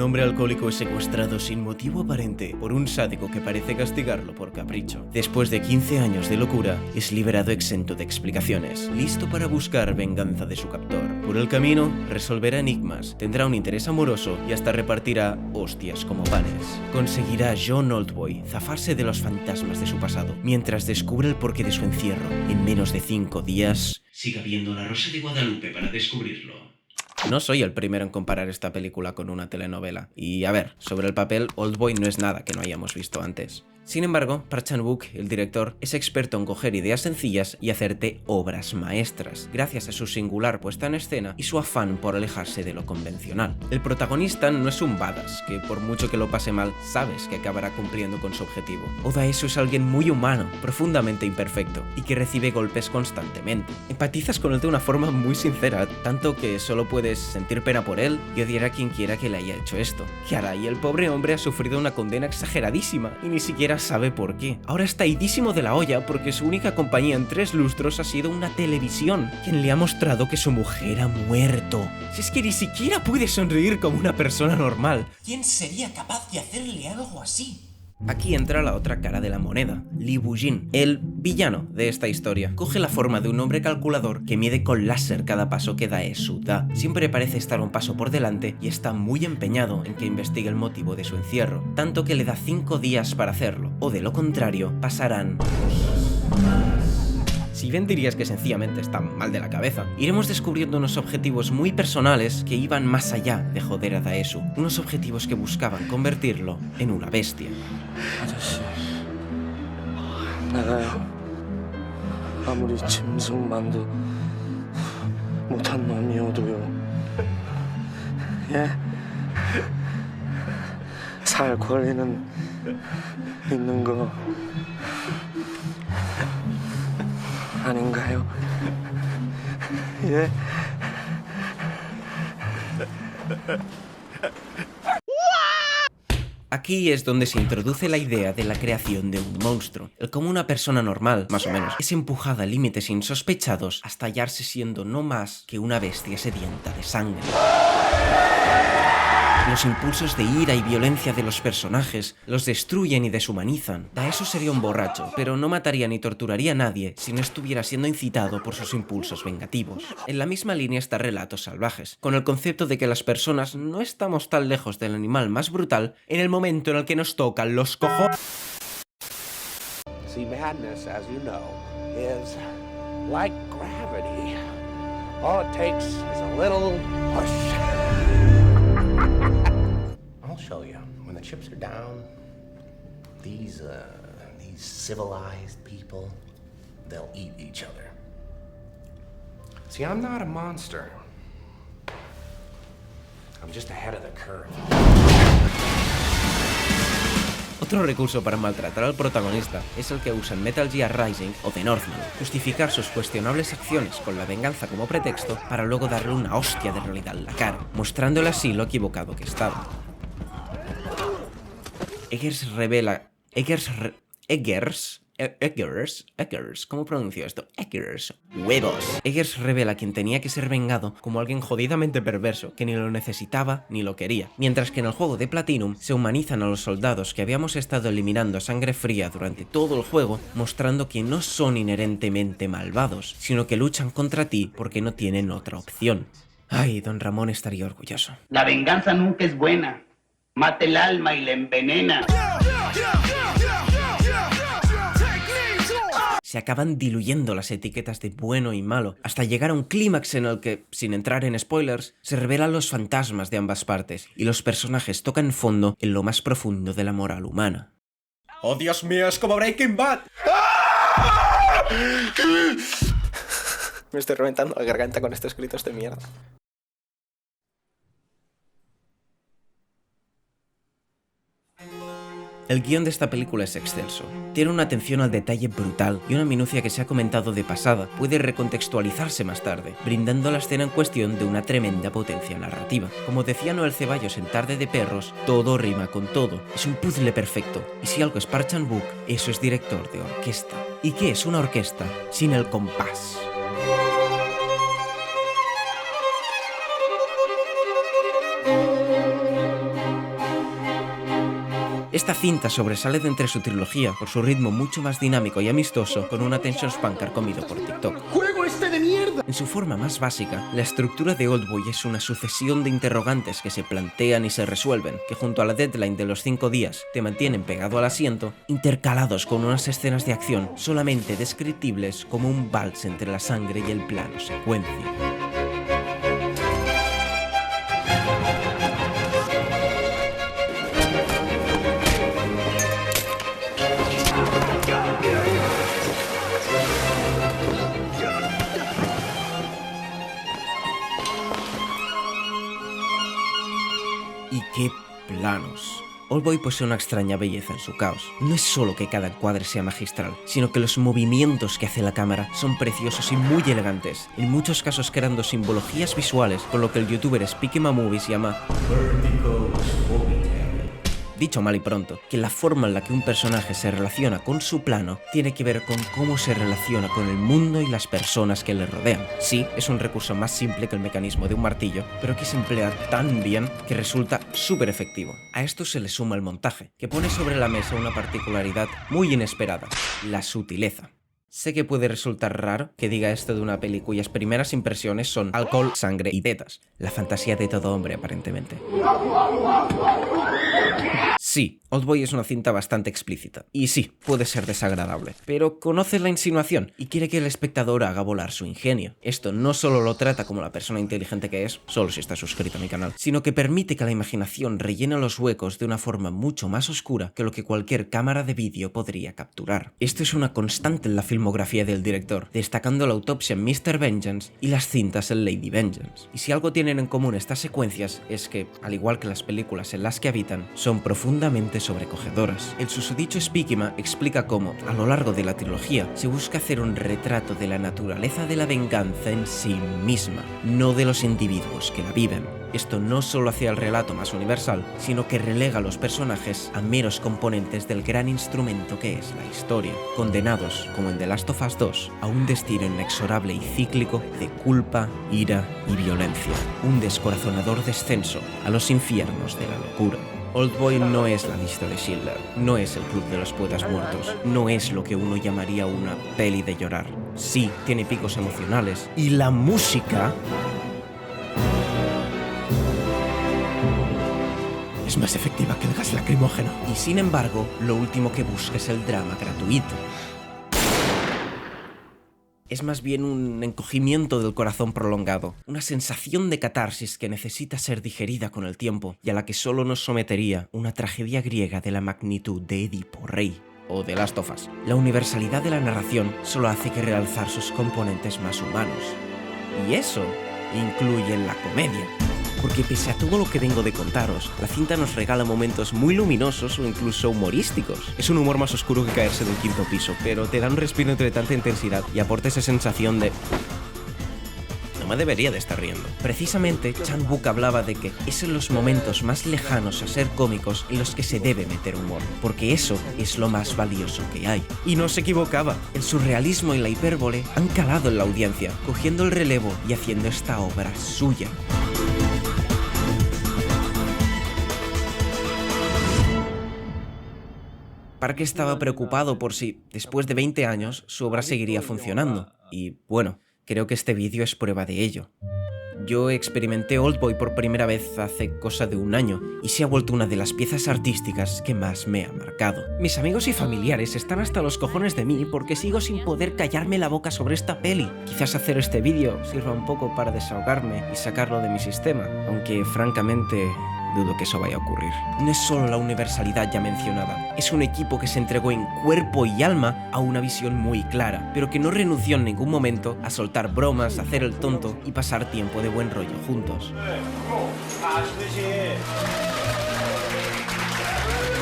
hombre alcohólico es secuestrado sin motivo aparente por un sádico que parece castigarlo por capricho. Después de 15 años de locura, es liberado exento de explicaciones, listo para buscar venganza de su captor. Por el camino, resolverá enigmas, tendrá un interés amoroso y hasta repartirá hostias como panes. Conseguirá John Oldboy zafarse de los fantasmas de su pasado, mientras descubre el porqué de su encierro. En menos de 5 días... Siga viendo La Rosa de Guadalupe para descubrirlo. No soy el primero en comparar esta película con una telenovela. Y a ver, sobre el papel, Oldboy no es nada que no hayamos visto antes. Sin embargo, Park Chan-wook, el director, es experto en coger ideas sencillas y hacerte obras maestras, gracias a su singular puesta en escena y su afán por alejarse de lo convencional. El protagonista no es un badass, que por mucho que lo pase mal, sabes que acabará cumpliendo con su objetivo. Oda Eso es alguien muy humano, profundamente imperfecto, y que recibe golpes constantemente. Empatizas con él de una forma muy sincera, tanto que solo puedes sentir pena por él y odiar a quien quiera que le haya hecho esto. Caray, el pobre hombre ha sufrido una condena exageradísima y ni siquiera sabe por qué. Ahora está idísimo de la olla porque su única compañía en 3 lustros ha sido una televisión, quien le ha mostrado que su mujer ha muerto. Si es que ni siquiera puede sonreír como una persona normal. ¿Quién sería capaz de hacerle algo así? Aquí entra la otra cara de la moneda, Lee Woo-jin, el villano de esta historia. Coge la forma de un hombre calculador que mide con láser cada paso que Daesu da. Siempre parece estar un paso por delante y está muy empeñado en que investigue el motivo de su encierro, tanto que le da 5 días para hacerlo, o de lo contrario, pasarán... Si bien dirías que sencillamente está mal de la cabeza, iremos descubriendo unos objetivos muy personales que iban más allá de joder a Daesu, unos objetivos que buscaban convertirlo en una bestia. 아저씨, 나가요. 아무리 짐승만도 못한 놈이어도요. 예? 살 권리는 있는 거 아닌가요? 예? Aquí es donde se introduce la idea de la creación de un monstruo, el cómo una persona normal, más o menos, es empujada a límites insospechados hasta hallarse siendo no más que una bestia sedienta de sangre. Los impulsos de ira y violencia de los personajes los destruyen y deshumanizan. Daesu sería un borracho, pero no mataría ni torturaría a nadie si no estuviera siendo incitado por sus impulsos vengativos. En la misma línea está Relatos Salvajes, con el concepto de que las personas no estamos tan lejos del animal más brutal en el momento en el que nos tocan los cojones. See, madness, as you know, is like gravity. All it takes is a little push. I'll show you. When the chips are down, these civilized people, they'll eat each other. See, I'm not a monster. I'm just ahead of the curve. Otro recurso para maltratar al protagonista es el que usan Metal Gear Rising o The Northman, justificar sus cuestionables acciones con la venganza como pretexto para luego darle una hostia de realidad en la cara, mostrándole así lo equivocado que estaba. ¿Cómo pronuncio esto? Huevos. Eggers revela a quien tenía que ser vengado como alguien jodidamente perverso, que ni lo necesitaba ni lo quería. Mientras que en el juego de Platinum se humanizan a los soldados que habíamos estado eliminando a sangre fría durante todo el juego, mostrando que no son inherentemente malvados, sino que luchan contra ti porque no tienen otra opción. Ay, Don Ramón estaría orgulloso. La venganza nunca es buena. Mata el alma y la envenena. Se acaban diluyendo las etiquetas de bueno y malo, hasta llegar a un clímax en el que, sin entrar en spoilers, se revelan los fantasmas de ambas partes y los personajes tocan fondo en lo más profundo de la moral humana. ¡Oh, Dios mío! ¡Es como Breaking Bad! Me estoy reventando la garganta con estos gritos de mierda. El guión de esta película es excelso. Tiene una atención al detalle brutal y una minucia que se ha comentado de pasada puede recontextualizarse más tarde, brindando a la escena en cuestión de una tremenda potencia narrativa. Como decía Noel Ceballos en Tarde de Perros, todo rima con todo. Es un puzzle perfecto, y si algo es Park Chan-wook, eso es director de orquesta. ¿Y qué es una orquesta sin el compás? Esta cinta sobresale de entre su trilogía por su ritmo mucho más dinámico y amistoso, con un attention span carcomido por TikTok. ¡Juego este de mierda! En su forma más básica, la estructura de Oldboy es una sucesión de interrogantes que se plantean y se resuelven, que junto a la deadline de los 5 días te mantienen pegado al asiento, intercalados con unas escenas de acción solamente descriptibles como un vals entre la sangre y el plano secuencia. Y qué planos. Oldboy posee una extraña belleza en su caos. No es solo que cada encuadre sea magistral, sino que los movimientos que hace la cámara son preciosos y muy elegantes, en muchos casos creando simbologías visuales con lo que el youtuber Speaking Movies llama vertical storytelling. Dicho mal y pronto, que la forma en la que un personaje se relaciona con su plano tiene que ver con cómo se relaciona con el mundo y las personas que le rodean. Sí, es un recurso más simple que el mecanismo de un martillo, pero que se emplea tan bien que resulta súper efectivo. A esto se le suma el montaje, que pone sobre la mesa una particularidad muy inesperada: la sutileza. Sé que puede resultar raro que diga esto de una peli cuyas primeras impresiones son alcohol, sangre y tetas, la fantasía de todo hombre aparentemente. Sí, Oldboy es una cinta bastante explícita, y sí, puede ser desagradable, pero conoce la insinuación y quiere que el espectador haga volar su ingenio. Esto no solo lo trata como la persona inteligente que es, solo si está suscrito a mi canal, sino que permite que la imaginación rellene los huecos de una forma mucho más oscura que lo que cualquier cámara de vídeo podría capturar. Esto es una constante en la filmografía del director, destacando la autopsia en Mr. Vengeance y las cintas en Lady Vengeance. Y si algo tienen en común estas secuencias es que, al igual que las películas en las que habitan, son profundamente sobrecogedoras. El susodicho Speakima explica cómo, a lo largo de la trilogía, se busca hacer un retrato de la naturaleza de la venganza en sí misma, no de los individuos que la viven. Esto no solo hace al relato más universal, sino que relega a los personajes a meros componentes del gran instrumento que es la historia, condenados, como en The Last of Us 2, a un destino inexorable y cíclico de culpa, ira y violencia, un descorazonador descenso a los infiernos de la locura. Oldboy no es la lista de Schindler, no es el club de los poetas muertos, no es lo que uno llamaría una peli de llorar. Sí, tiene picos emocionales, y la música es más efectiva que el gas lacrimógeno. Y sin embargo, lo último que busca es el drama gratuito. Es más bien un encogimiento del corazón prolongado, una sensación de catarsis que necesita ser digerida con el tiempo y a la que solo nos sometería una tragedia griega de la magnitud de Edipo Rey o de Last of Us. La universalidad de la narración solo hace que realzar sus componentes más humanos. Y eso incluye la comedia. Porque pese a todo lo que vengo de contaros, la cinta nos regala momentos muy luminosos o incluso humorísticos. Es un humor más oscuro que caerse de un quinto piso, pero te da un respiro entre tanta intensidad y aporta esa sensación de... no me debería de estar riendo. Precisamente, Chan-wook hablaba de que es en los momentos más lejanos a ser cómicos en los que se debe meter humor, porque eso es lo más valioso que hay. Y no se equivocaba. El surrealismo y la hipérbole han calado en la audiencia, cogiendo el relevo y haciendo esta obra suya. Park estaba preocupado por si, después de 20 años, su obra seguiría funcionando. Y bueno, creo que este vídeo es prueba de ello. Yo experimenté Oldboy por primera vez hace cosa de un año y se ha vuelto una de las piezas artísticas que más me ha marcado. Mis amigos y familiares están hasta los cojones de mí porque sigo sin poder callarme la boca sobre esta peli. Quizás hacer este vídeo sirva un poco para desahogarme y sacarlo de mi sistema, aunque francamente dudo que eso vaya a ocurrir. No es solo la universalidad ya mencionada, es un equipo que se entregó en cuerpo y alma a una visión muy clara, pero que no renunció en ningún momento a soltar bromas, hacer el tonto y pasar tiempo de buen rollo juntos.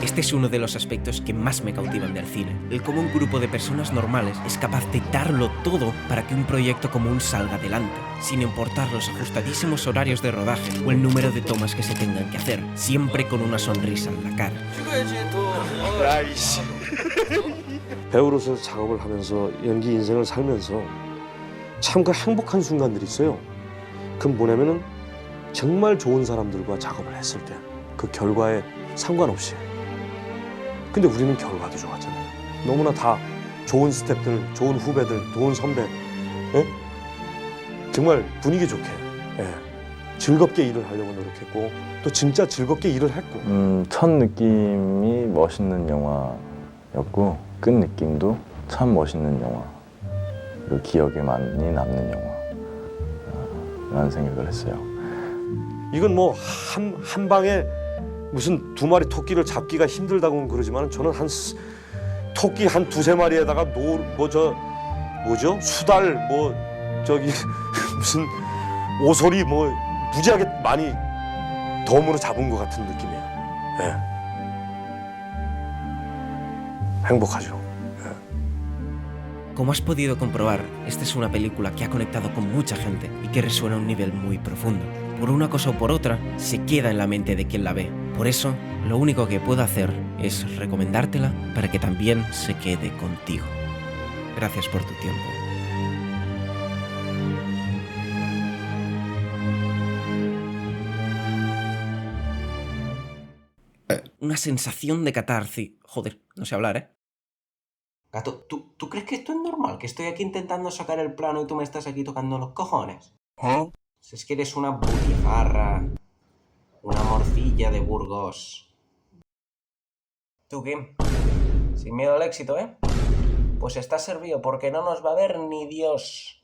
Este es uno de los aspectos que más me cautivan del cine, el cómo un grupo de personas normales es capaz de darlo todo para que un proyecto común salga adelante, sin importar los ajustadísimos horarios de rodaje o el número de tomas que se tengan que hacer, siempre con una sonrisa en la cara. 배우로서 작업을 하면서 연기 인생을 살면서 참 그 행복한 순간들이 있어요. 그건 뭐냐면은 정말 좋은 사람들과 작업을 했을 때 그 결과에 상관없이 근데 우리는 결과도 좋았잖아요. 너무나 다 좋은 스태프들, 좋은 후배들, 좋은 선배, 예? 정말 분위기 좋게, 예. 즐겁게 일을 하려고 노력했고 또 진짜 즐겁게 일을 했고. 첫 느낌이 멋있는 영화였고 끝 느낌도 참 멋있는 영화, 그리고 기억에 많이 남는 영화라는 생각을 했어요. 이건 뭐 한 방에 무슨 두 마리 토끼를 잡기가 힘들다고는 그러지만 저는 토끼 한 두세 마리에다가 뭐죠? 수달 저기 무슨 오소리 무지하게 많이 덤으로 잡은 것 같은 느낌이에요. 예. 행복하죠. Como has podido comprobar, esta es una película que ha conectado con mucha gente y que resuena a un nivel muy profundo. Por una cosa o por otra, se queda en la mente de quien la ve. Por eso, lo único que puedo hacer es recomendártela para que también se quede contigo. Gracias por tu tiempo. Una sensación de catarsis. Joder, no sé hablar, ¿eh? Gato, ¿tú crees que esto es normal? Que estoy aquí intentando sacar el plano y tú me estás aquí tocando los cojones. Si es que eres una butifarra, una morcilla de Burgos. ¿Tú qué? Sin miedo al éxito, ¿eh? Pues estás servido porque no nos va a ver ni Dios.